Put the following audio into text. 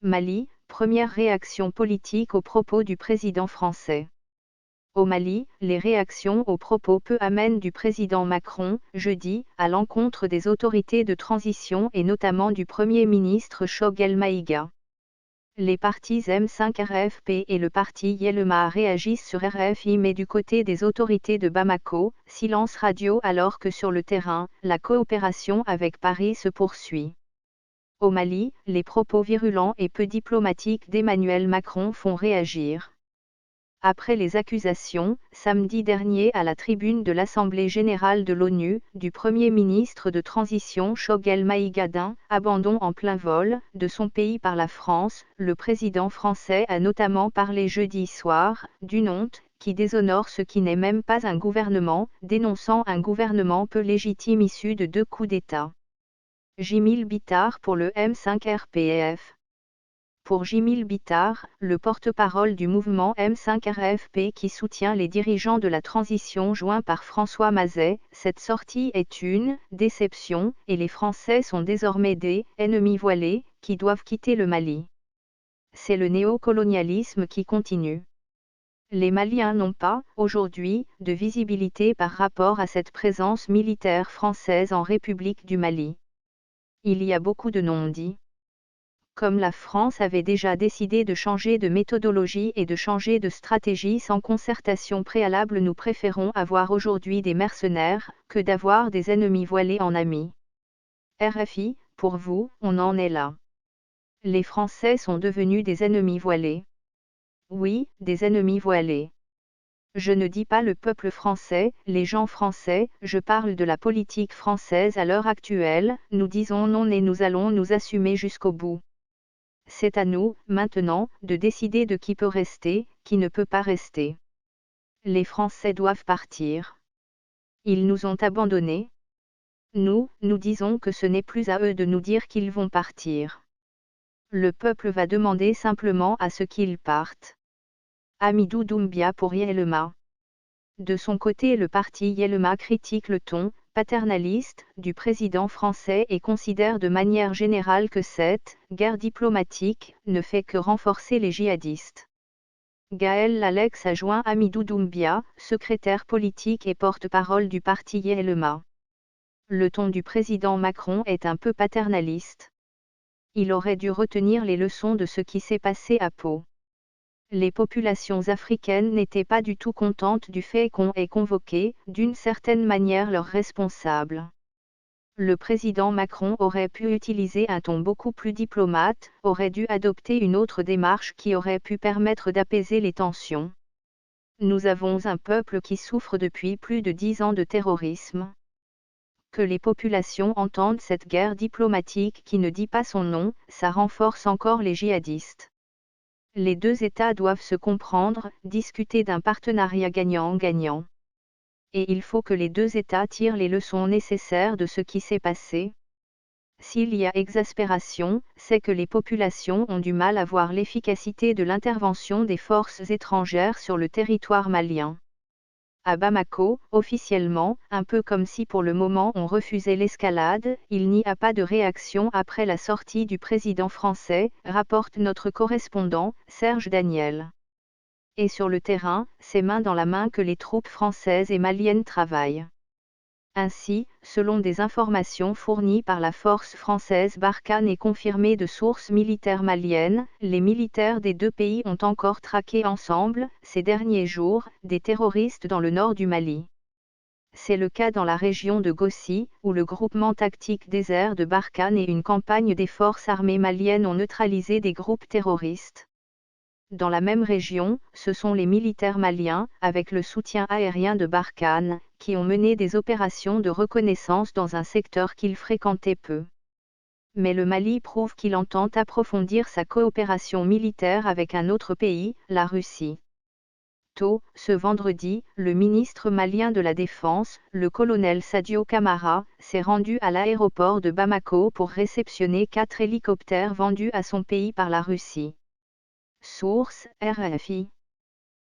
Mali, première réaction politique aux propos du président français. Au Mali, les réactions aux propos peu amènes du président Macron, jeudi, à l'encontre des autorités de transition et notamment du Premier ministre Choguel Maïga. Les partis M5 RFP et le parti Yelema réagissent sur RFI mais du côté des autorités de Bamako, silence radio alors que sur le terrain, la coopération avec Paris se poursuit. Au Mali, les propos virulents et peu diplomatiques d'Emmanuel Macron font réagir. Après les accusations, samedi dernier à la tribune de l'Assemblée générale de l'ONU, du Premier ministre de transition Choguel Maïga d'un abandon en plein vol de son pays par la France, le président français a notamment parlé jeudi soir d'une honte qui déshonore ce qui n'est même pas un gouvernement, dénonçant un gouvernement peu légitime issu de 2 coups d'État. Jimil Bitar pour le M5 RPF. Pour Jimil Bitar, le porte-parole du mouvement M5 RFP qui soutient les dirigeants de la transition joint par François Mazet, cette sortie est une déception, et les Français sont désormais des ennemis voilés, qui doivent quitter le Mali. C'est le néocolonialisme qui continue. Les Maliens n'ont pas, aujourd'hui, de visibilité par rapport à cette présence militaire française en République du Mali. Il y a beaucoup de non-dits. Comme la France avait déjà décidé de changer de méthodologie et de changer de stratégie sans concertation préalable, nous préférons avoir aujourd'hui des mercenaires, que d'avoir des ennemis voilés en amis. RFI, pour vous, on en est là. Les Français sont devenus des ennemis voilés. Oui, des ennemis voilés. Je ne dis pas le peuple français, les gens français, je parle de la politique française à l'heure actuelle, nous disons non et nous allons nous assumer jusqu'au bout. C'est à nous, maintenant, de décider de qui peut rester, qui ne peut pas rester. Les Français doivent partir. Ils nous ont abandonnés. Nous disons que ce n'est plus à eux de nous dire qu'ils vont partir. Le peuple va demander simplement à ce qu'ils partent. Hamidou Doumbia pour Yelema. De son côté, le parti Yelema critique le ton paternaliste du président français et considère de manière générale que cette guerre diplomatique ne fait que renforcer les djihadistes. Gaël Alex a joint Hamidou Doumbia, secrétaire politique et porte-parole du parti Yelema. Le ton du président Macron est un peu paternaliste. Il aurait dû retenir les leçons de ce qui s'est passé à Pau. Les populations africaines n'étaient pas du tout contentes du fait qu'on ait convoqué, d'une certaine manière, leurs responsables. Le président Macron aurait pu utiliser un ton beaucoup plus diplomate, aurait dû adopter une autre démarche qui aurait pu permettre d'apaiser les tensions. Nous avons un peuple qui souffre depuis plus de 10 ans de terrorisme. Que les populations entendent cette guerre diplomatique qui ne dit pas son nom, ça renforce encore les djihadistes. Les 2 États doivent se comprendre, discuter d'un partenariat gagnant-gagnant. Et il faut que les 2 États tirent les leçons nécessaires de ce qui s'est passé. S'il y a exaspération, c'est que les populations ont du mal à voir l'efficacité de l'intervention des forces étrangères sur le territoire malien. À Bamako, officiellement, un peu comme si pour le moment on refusait l'escalade, il n'y a pas de réaction après la sortie du président français, rapporte notre correspondant, Serge Daniel. Et sur le terrain, c'est main dans la main que les troupes françaises et maliennes travaillent. Ainsi, selon des informations fournies par la force française Barkhane et confirmées de sources militaires maliennes, les militaires des 2 pays ont encore traqué ensemble, ces derniers jours, des terroristes dans le nord du Mali. C'est le cas dans la région de Gossi, où le groupement tactique désert de Barkhane et une campagne des forces armées maliennes ont neutralisé des groupes terroristes. Dans la même région, ce sont les militaires maliens, avec le soutien aérien de Barkhane, qui ont mené des opérations de reconnaissance dans un secteur qu'ils fréquentaient peu. Mais le Mali prouve qu'il entend approfondir sa coopération militaire avec un autre pays, la Russie. Tôt, ce vendredi, le ministre malien de la Défense, le colonel Sadio Camara, s'est rendu à l'aéroport de Bamako pour réceptionner 4 hélicoptères vendus à son pays par la Russie. Source, RFI.